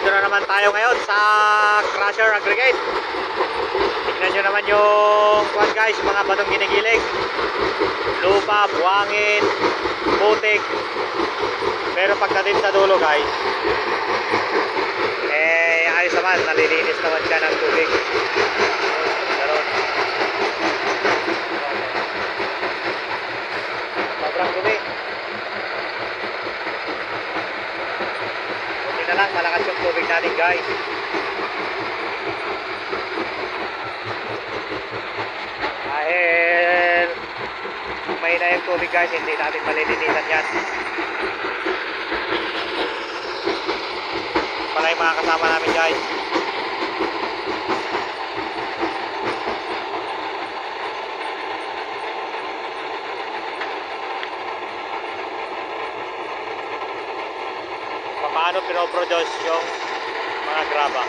Nandito na naman tayo ngayon sa crusher aggregate. Tignan nyo naman yung guys, mga batong ginigilig, lupa, buhangin, putik. Pero pagdating sa dulo guys, ayos naman, nalilinis naman siya ng tubig. Ganon. Sobrang dumi. Buti na lang, malakas yung tubig natin guys. Dahil may na yung tubig guys, hindi natin malilinisan yan. Pala yung mga kasama namin guys. Paano pinoproduce yung mga graba.